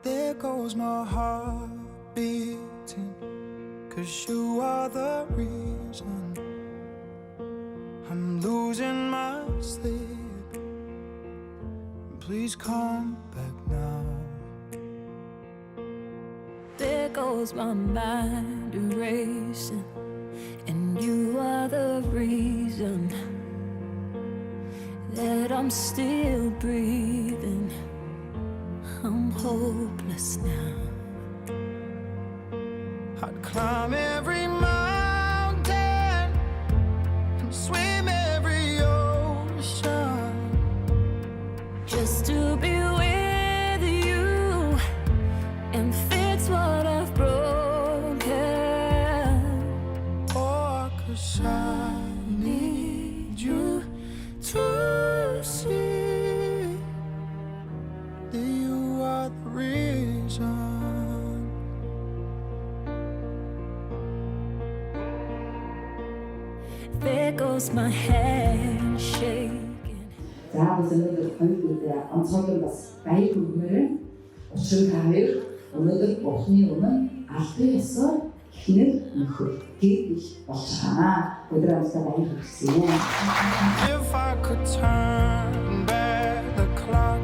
There goes my heart beating, 'cause you are the reason I'm losing my sleep. Please come back now. There goes my mind erasing, and you are the reason that I'm still breathing. I'm hopeless now. I'd climb every mountain and swim every ocean Just to be with you and fix what I've broken. Oh, 'cause I need you to see that you are the reason. There goes my hand shaking. За өнөөдөр хоёр өдөр онцгой бас баяр хүрмээр учир та хоёр өнөөдөр Бурхны өмнө албан ёсоор эхнэр нөхөр гэр их болж байгаа. Өдөр амсаа баяр хүргэе. If I could turn back the clock,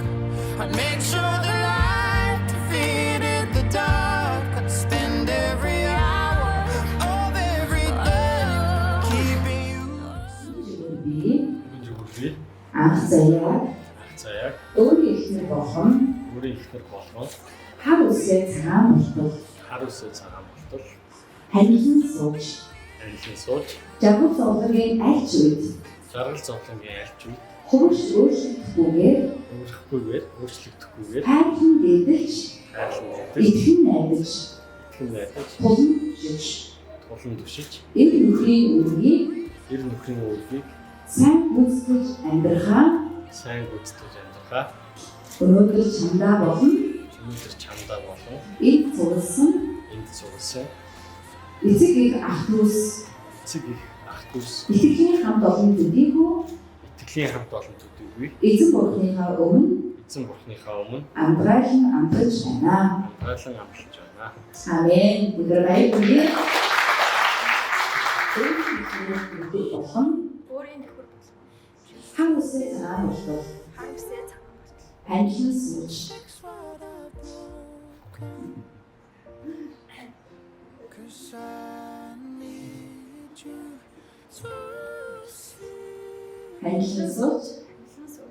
I'd make sure the light defeated the dark. I'd spend every hour of every day keeping you. Анх заяа өөрийн эхнэр болгон хар үсээ цагаан болтол ханилан сууж жаргал зовлонгийн альч үед хөвш өөрчлөгдөхгүйгээр хайрхан дээдэлж итгэн найдаж тулан түшиж эр нөхрийн үргийг сайн гүйцэтгэж амьдрахаа өнөөдөр чамдаа болон энд цугласан эцэг их ах дүүс итгэлийн хамт олон төдийгүй эзэн бурхныхаа өмнө амралтан амталж байна. Амен. Өдөр баяр хүргэе. өөрийн нөхөр хар үсээ цагаан болтол ханилан сууж Cause I need you to see ханилан сууж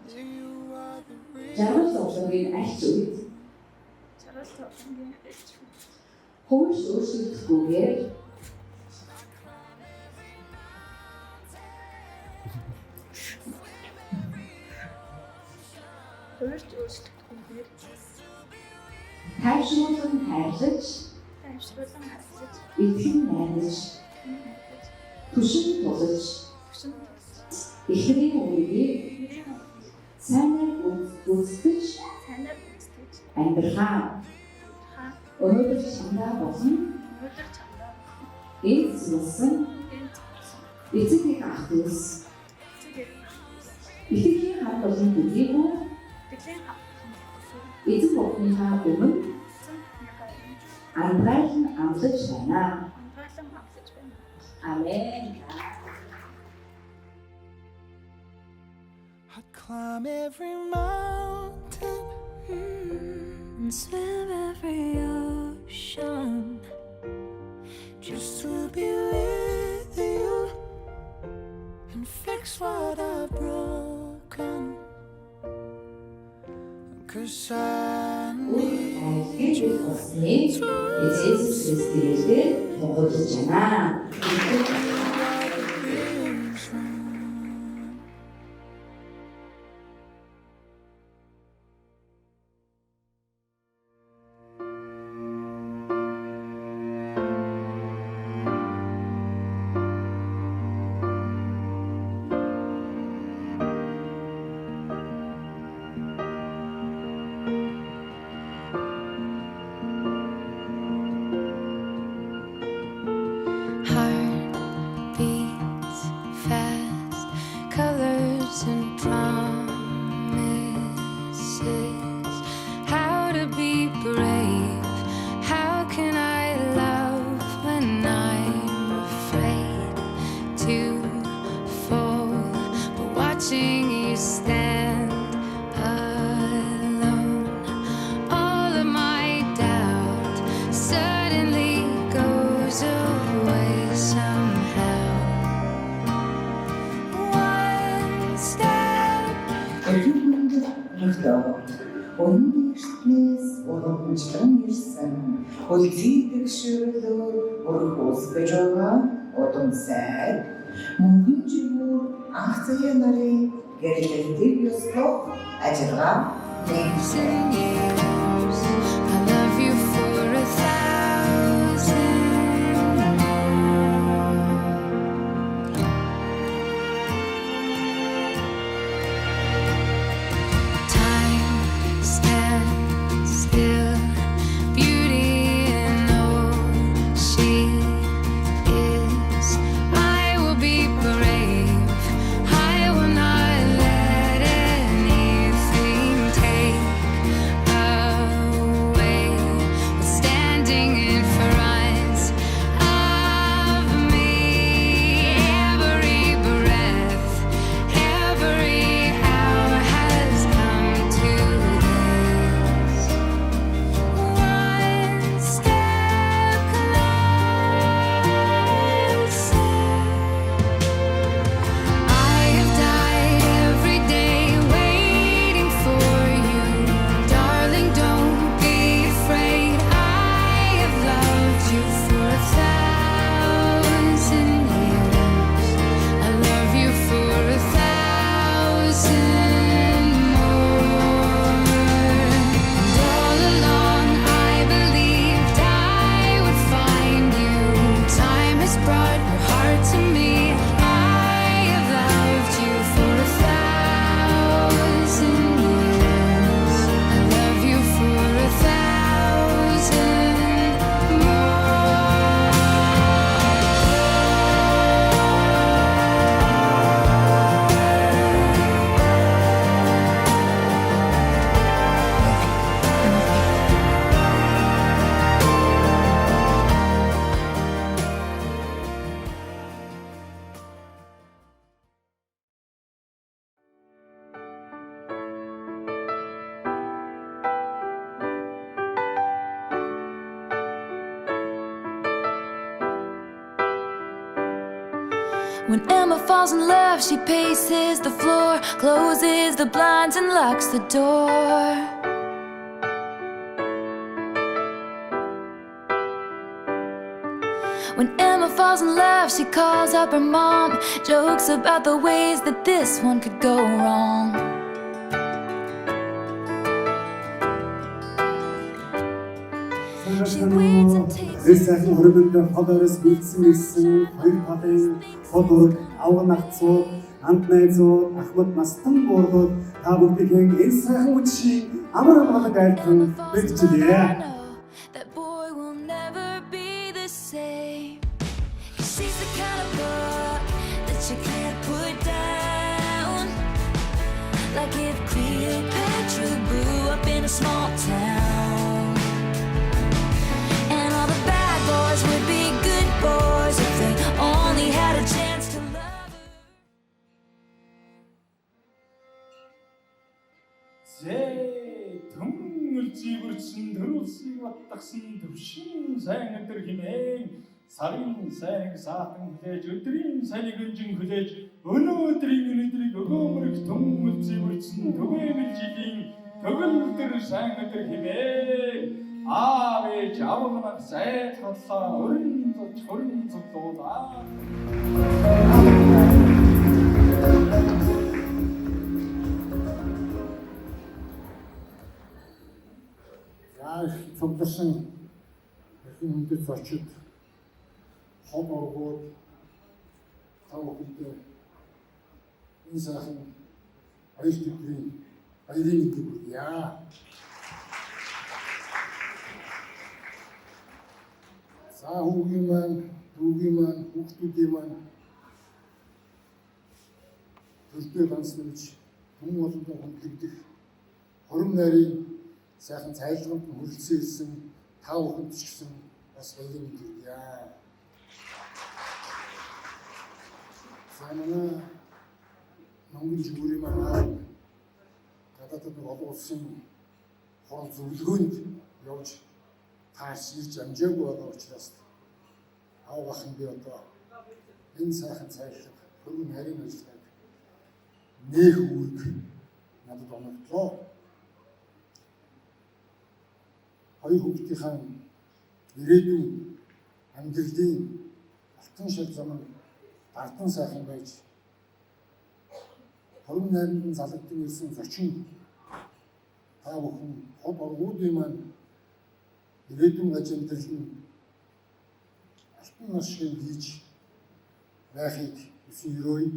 that you are the reason. жаргал зовлонгийн альч үед хөвш өөрчлөгдөхгүйгээр тайвшруулан хайрлаж итгэн найдаж түшин тулж эхнэрийн үргийг сайнаар гүйцэтгэж амьдрахаа өнөөдөр чамдаа болон энд цугласан эцэг их ах дүүс итгэлийн хамт олон төдийгүй эзэн бурхныхаа өмнө амралтан амталж байна. Амен. I'd climb every mountain And swim every ocean just to be with you and fix what I've broken. 'Cause I need you to watching you stand alone. All of my doubt suddenly goes away somehow. One step. Өнгийн ертнээс уламжлан ирсэн үлдээдэг шивэлөөр өргөөс гэж байгаа удам сайд мөнгөн живүүр анх цагийн нарын гэрэлтийг ёслох ажиллагаа нэгсэн. Years, I love you for 1,000 Time stands still, beauty in all she is. I will be brave, I will not let anything take away what's standing in front of me. Every breath, every hour has come to this. One step closer. I have died every day waiting for you. Darling, don't be afraid. I have loved you for 1,000 years. I love you for 1,000 more. And all along I believed I would find you. Time has brought your heart to me. I have loved you for 1,000 years. I love you for 1,000 When Emma falls in love, she paces the floor, closes the blinds and locks the door. When Emma falls in love, she calls up her mom, jokes about the ways that this one could go wrong. She waits and takes 그 сайхан өргөнд холоороос бэлдсэн ирсэн хоёр талын хол ураг авга нагцууд амт найзууд ахмад мастан буургууд та бүгдийн энэ сайхан үдшийн амар амгалан айлтан бэлдчихлээ. That boy will never be the same. She's the kind of book that you can't put down. Like if Cleopatra grew up in a small town. And all the bad boys would be good boys if they only had a chance to love her. Төмөл зивэрсэн төрүүлсийг баттгсан төвшин сайн өдөр хэмээн сарын сайныг саатан хүлээж өдрийн сайныг өнжин хүлээж өнөөдрийг өгөөмөрөх төмөл зивэрсэн төгөөмөл жилийн төгөлдөр сайн өдөр хэмээн аав ээж авгнах сайтлаа өрн зулдуулаа. Цогцсон хэрхэн хүндэт зочид хол оргууд тав хүнтэй энэ сайхан баяр төдрийн баярын мэндийг хүргье. За хүүгийн маань, дүүгийн маань, хүүхдүүдийн маань төлдөө ганцнамж хүн болгонд хүндлэгдэх хором нарийн сайхан цайлганд хүрэлцэн ирсэн тав хүнд ч гэсэн бас баярын мэнд хүргье. За манай Монгол жигүүрийн маань гадаадд нэг олон улсын хурал зөвлөгөөнд явж таарч ирж амжаагүй байгаа учраас аав ах нь би одоо энэ сайхан цайлаг хөрвөн нарийн ажиллагааг нээх үүрэг надад оногдлоо. Хоёр хүүхдийнхээ ирээдүйн амьдралын алтан шил зам нь ардан сайхан байж хөрвөн нарийн залгадсан ирсэн зочин та бүхэн хот оргуудын маань ирээдүйн ажил нь алтан нас шиг хийж байхыг хүсэн өрөөе.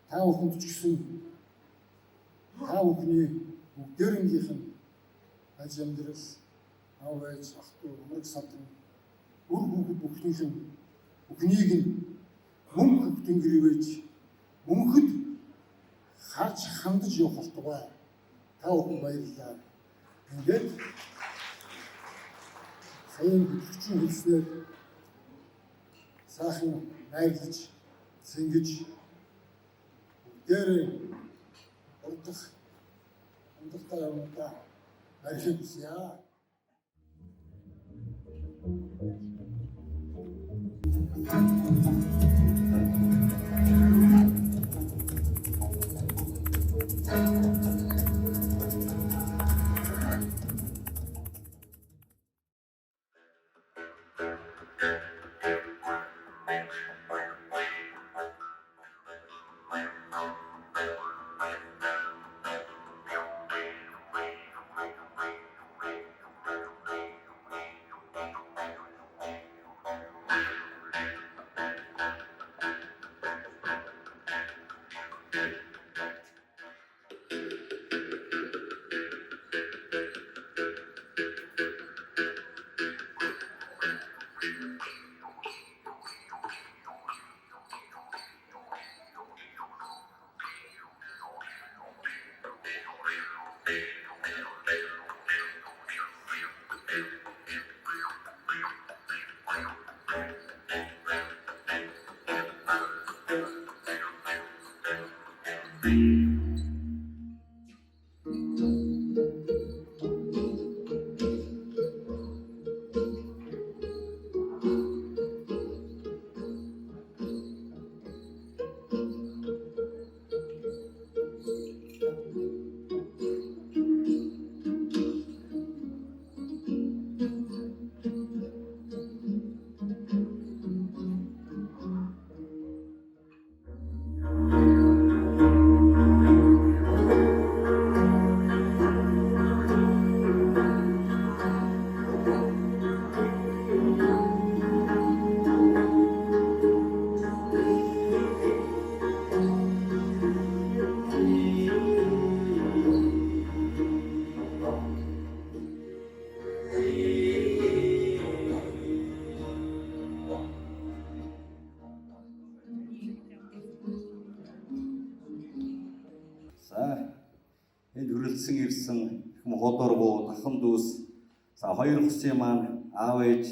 Та бүхэнд ч гэсэн та бүхний бүгдээрнгийнх нь ажил амьдрал аав ээж ах トゥ умраг садан үр хүүхэд бүхнийх нь бүхнийг нь мөн хөвтөн гэрээвэж мөнхөд харж хандаж явах болтугай. Та бүхэн баярлалаа. Ингээд сайн бүхчин хэлснээр сайхан найрлаж сэнгэж дээр урдах амдалтаа явуулаа баярлалаа хүсье. Энд хүрэлцэн ирсэн худоргуу дахан дүүс за хоёр хүсийн маань аав ээж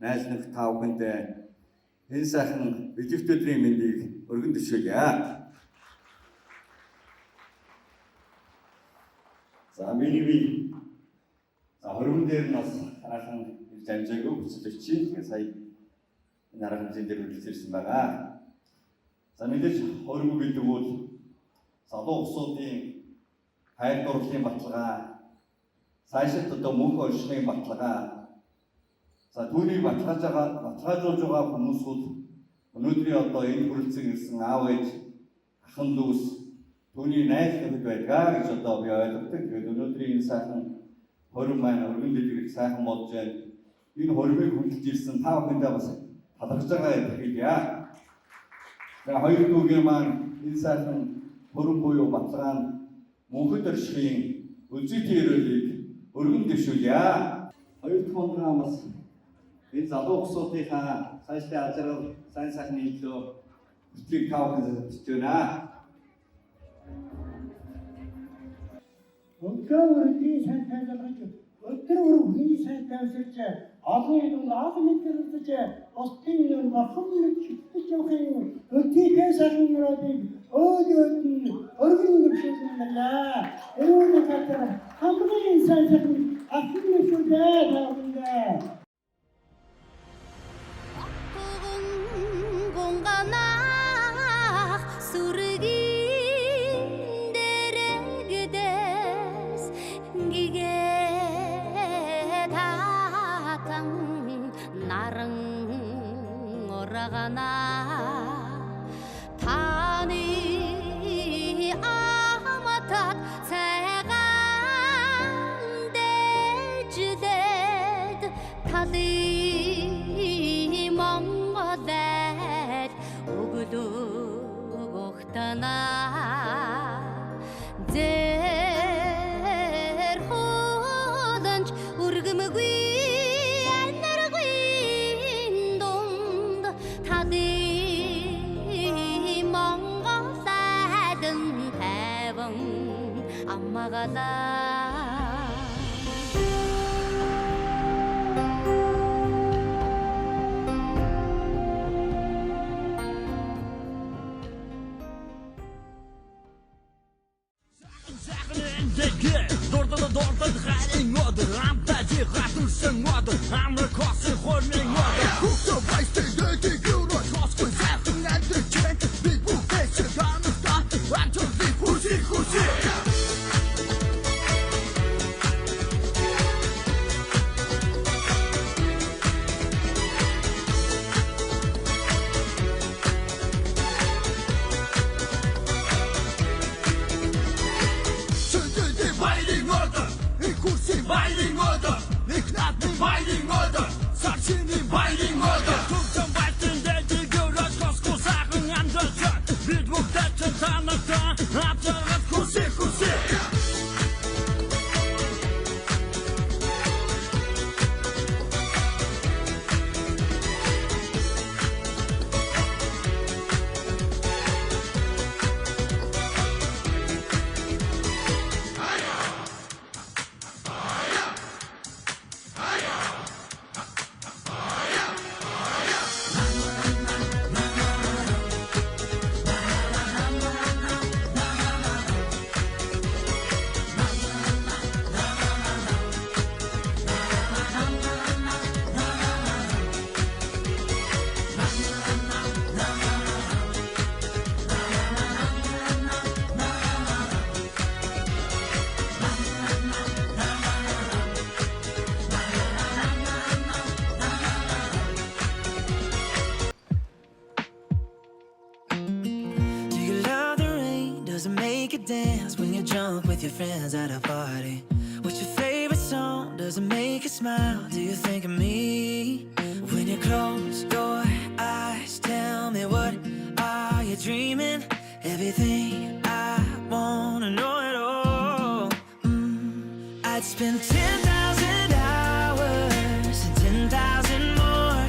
найз нөхд та бүхэндээ энэ сайхан Билэгт өдрийн мэндийг өргөн төшөөлье. За миний би за хөрвөн дээр нас хараахан ирж амжаагүй хүсэлж чинь тэгээ сая энэ арга хэмжээнд дээр үргэлжлүүлсэн байгаа. За мэдээж хөрвөн гэдэг бол залуу усуудын хайр дурлалын баталгаа, сайшид одоо мөнх оршины баталгаа, за түүнийг баталгаажуулж байгаа хүмүүсүүд өнөөдрийн одоо энэ хүрэлцэн ирсэн аав ээж, ахын дүүс, түүний найз нөхөд байдгаа гэж одоо би ойлгодог. Тэгээд өнөөдрийн энэ сайхан хорин маань өргөн дэлгэрэх сайхан болж байна. Энэ хормыг хүндэлж ирсэн та бүхэндээ бас талархаж байгаа хэлье. За хоёр дүүгийн маань энэ сайхан хорин буюу баталгаа нь мөнхөд оршихын үзэгтэй өрөөлийг өргөн дэвшүүлье. Хоёр дахь хоногийн бас энэ залуу усуудынхаа цаашдын ажил сайн сайхны илүү бүтлийг тавхан хийж байна. Өнөөдөр би сайн тайлбарлаж өдөр бүр сайн тавьсаж олон юм олон мэдэрч остын юм бахан нэг хитэж явахын өтгийхээ сайхан өрөөдийг өөдөөд нь өргөн гэршүүлнэ. Өөрөөр хэлбэл хамгийн сайхан ахын нэшүүдээ тавьна. 공간ах 수르긴 데레그데스 기게 다강 나랑 오라가나 타니 아마탓 세간 데주데 타디 몽고데 오구도 고htana zer hodanch urgumgui energuindond tadi mongo sadın heaven ammagada Dance when you're drunk with your friends at a party. What's your favorite song? Does it make you smile? Do you think of me? When you close your eyes, tell me what are you dreaming? Everything I wanna know it all. I'd spend 10,000 hours and 10,000 more.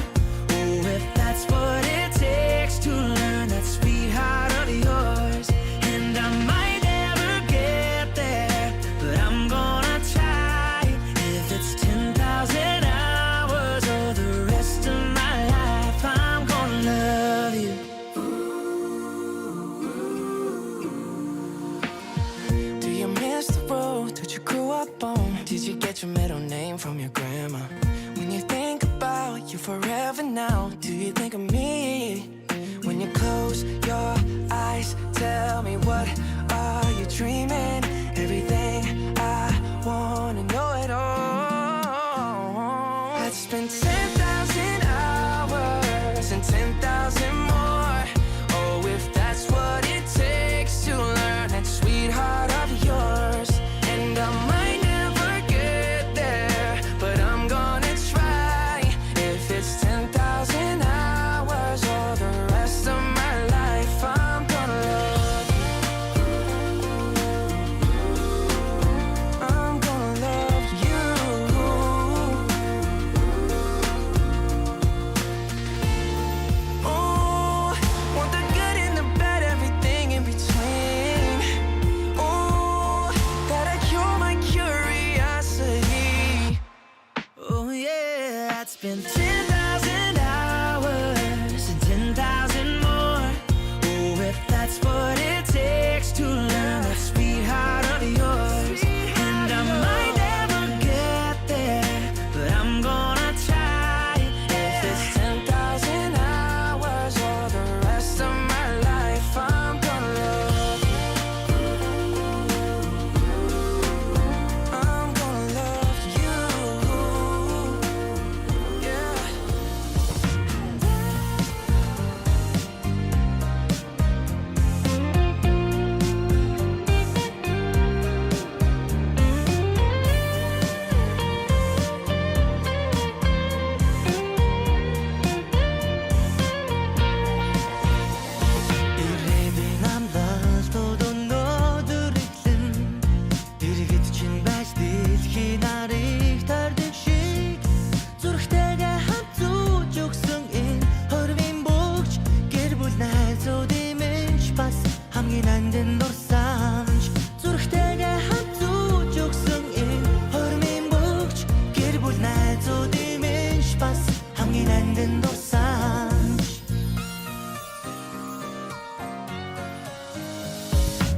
Oh, if that's what it takes to learn that sweetheart of yours. And I might did you get your middle name from your grandma? When you think about you forever now, do you think of me? When you close your eyes, tell me what are you dreaming? Everything I wanna know it all. I'd spend 10,000 hours and 10,000 more. Oh, if that's what it takes to learn that sweetheart of yours. And I might never get there, but I'm gonna try. If it's 10,000 hours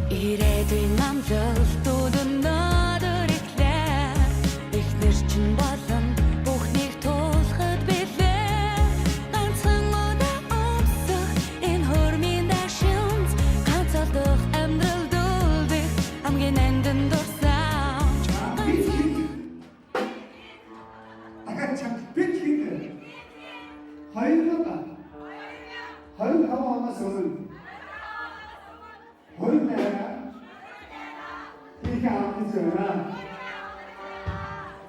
Ирээдүйн намлалтууд өнөөдөр ирлээ. Эхнэр чинь болон бүхнийг туулахад билээ. Ганцхан удаа өмсөх энэ хөрмийн дашинз ганц олдох амьдралд үлдэх хамгийн нандин дурсан. дахиад чамд бид хийх 25 оноос өмнө 28 их авах зүйл.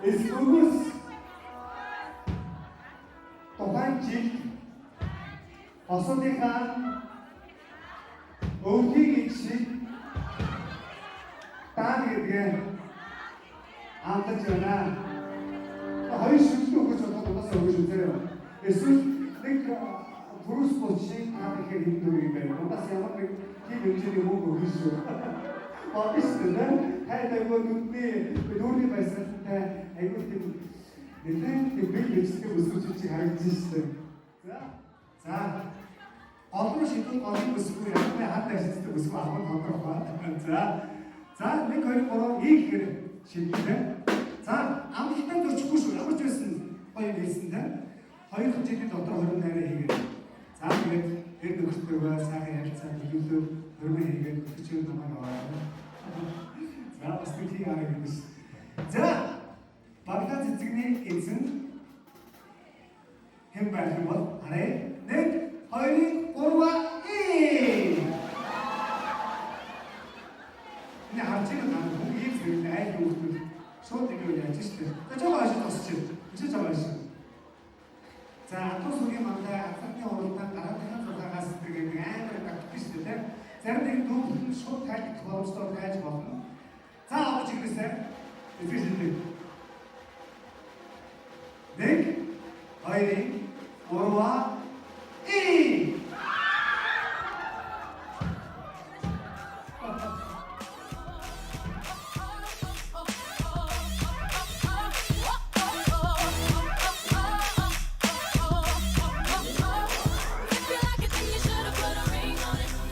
Эсвэл тухайн жил осоныхаа өвдгийг шиг таан гэдгээ амтаж байна. Хоёр шүлтүү өгч бодохоос өгч үзээрэй. Эсвэл нэг бүрс бочиг таах хэрэг юм байна. Бас ямар нэг тийм хэмжээний мөнгө өгч шүү. Багштай хайдаггүй нүдний байсантай айгүй тийм нэлээд бил бичдэг өсвөж харагдаж шүү. За олон шийдэл олон өсвөө яг хаад ажилладаг өсвөө авах тодорхой. За 1 2 3 ийгээр шийдлээ. За амттай зөрчихгүй шүү. Ямар ч байсан гоё хэлсэн те. 2 жилийн дотор 28 хийгээд. За тэгээд тэр нөхцөлөө сайхан ярилцаад төлөвлөө хөрмөн хийгээд өчигдөр намайг аваад. За бас тийм арга юм биш. За багтаа цэцэгний эзэн хэн байх юм бол арай 1 2 3 이 아침에 나는 공기 들을 때 아이들 옷을 소원되게 야지시대. 저거 아시죠? 진짜 저거 아시죠? 자, 또 소개 만나 상태 오르다 나랑 하나 갔을 때 그냥 딱 비슷해. 자르들 또 쇼타기 클럽스터 가지 봐. 자, 아버지 그랬어요? 이제 네, 어이, 오르와 이.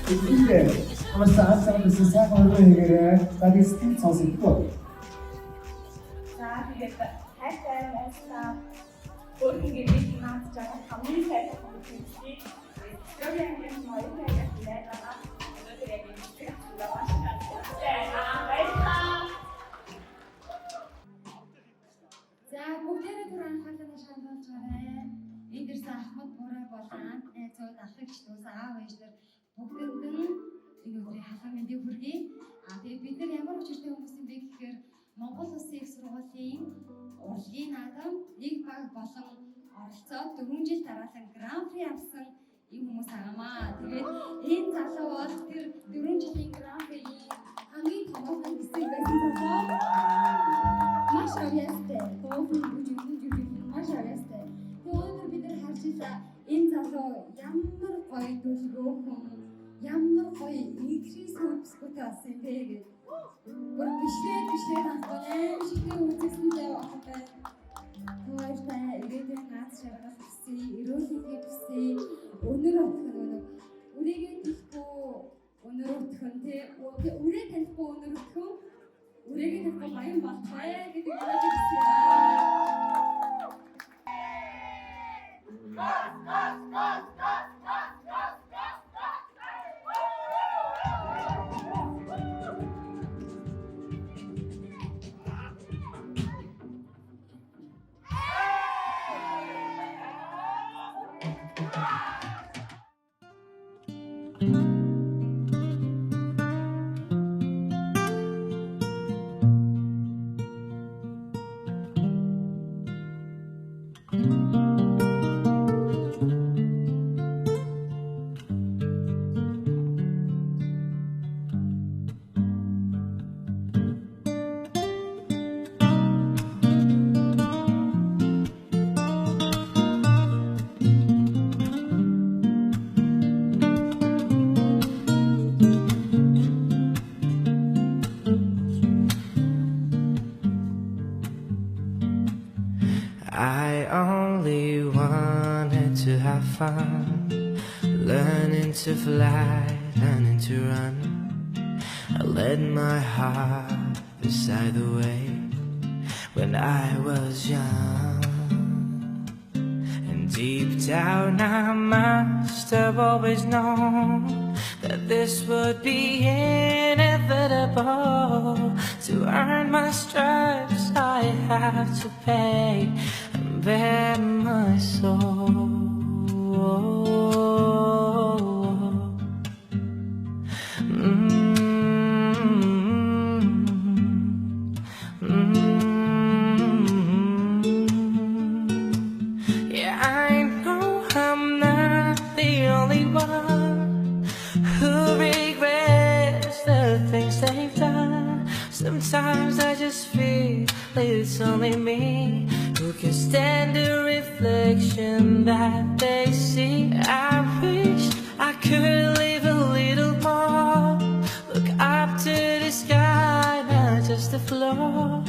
근데 한번 싸움에서 사고를 해결해 자기 스틸 선생님도 За тэгээд хайртай монстаа өөрхөн гэрээ наад чад хамгийн сайхан хүмүүсийг Australian моёрын яг байгаа. Өнөөдөр яг энэ зүйлээ баярлалаа. За бүгдээрээ түр анхааллаа шаардаж гараа. Энд дэрсэн Ахмад Бурай болон найзууд ахлагч дүүс аав ээжнэр бүгдэнд нь энэ өдрийн халуун мэндийг хүргэе. Тэгээд бид нар ямар учиртай хүмүүс юм бэ гэхээр Монгол Улсын их сургуулийн урлагийн наадам нэг баг болон оролцоод 4 жил дараалан гран-при авсан ийм хүмүүс аамаа. Тэгээд энэ залуу бол тэр 4 жилийн гран-пригийн хамгийн томоохон хэсэг байсан залуу. Маш авьяастай. Тоофны бүжиглэн маш авьяастай. Өнөөдөр бид нар харж илаа энэ залуу ямар гоё дүлгөөхөн, ямар гоё игрийн сүнсгүүтэй болсон юм бэ гэж. Бүр бишээ хангана шигтэй үзэсгэлээ багтай. Тойртай ирээдүйн наад шаргал хүсье, эрүүлэнгээ хүсье. Өнөр утх нь үрээгээ төлөхгүй өнөр утх нь тий үрээ танихгүй өнөр утх нь үрээгээ төлөхгүй баян болтгой гэдэг бодож ирсэн. I only wanted to have fun, learning to fly, learning to run. I let my heart decide the way when I was young. And deep down I must have always known that this would be inevitable. To earn my stripes I have to pay and bear my soul. Yeah, I know I'm not the only one who regrets the things they've done. Sometimes I just feel it's only me who can stand the reflection that they see. I wish I could live a little more, look up to the sky, not just the floor.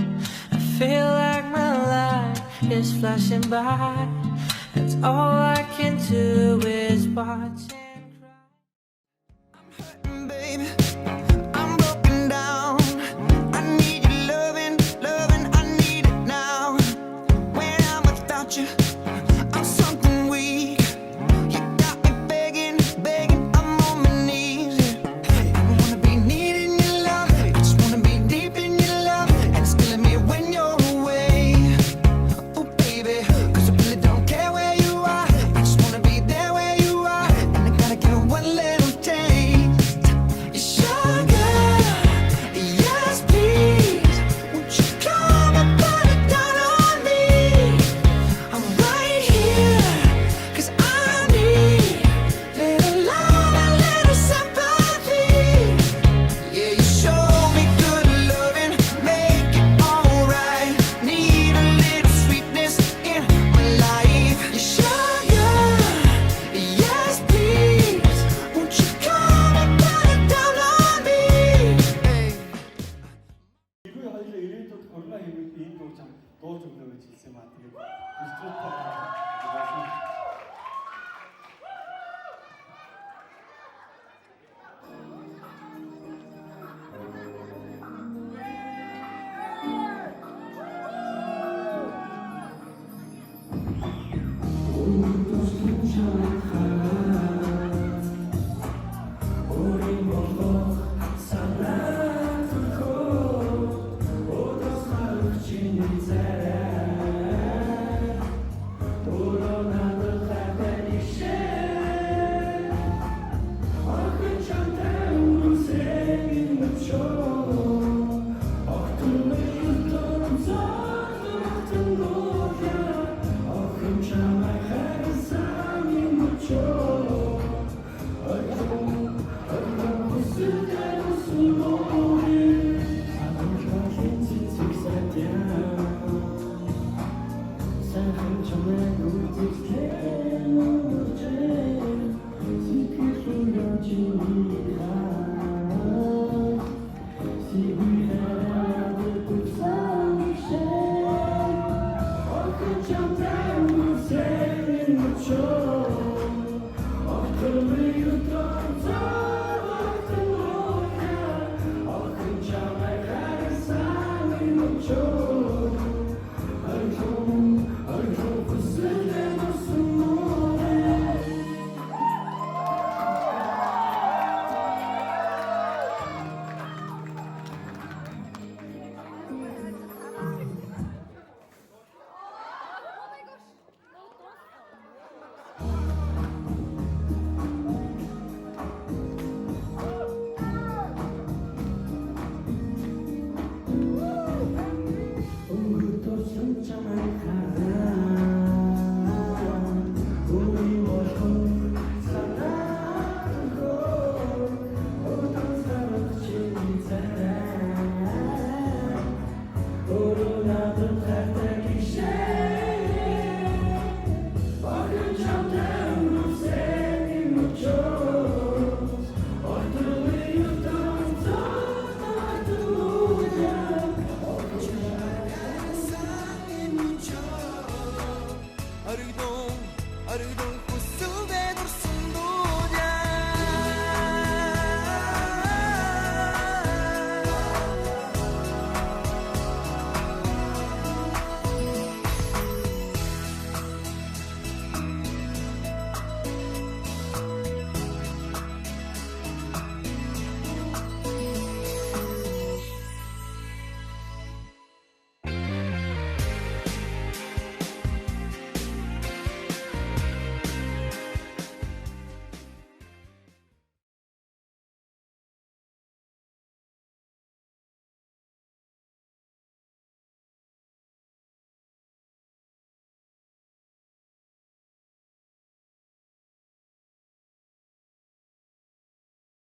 I feel like my life is flashing by, and all I can do is watch and cry. Baby, I'm broken down. I need your loving, I need it now. When I'm without you, I'm something weak. You got me begging, I'm on my knees. I wanna be needing your love, I just wanna be deep in your love, and it's killing me when you're away. Oh baby, 'cause I really don't care where you are, I just wanna be there where you are, and I gotta give one little taste. Sugar, yes please, won't you come and put it down on me? I'm right here, 'cause I need little love and little sympathy. Yeah, you show me good loving, make it alright. Need a little sweetness in my life. You sugar, yes please, won't you come and put it down on me? Hey. 이거 사실 일일도 코로나 이후에 또 참 더 좀더 질세만 되게 좋다. Oh,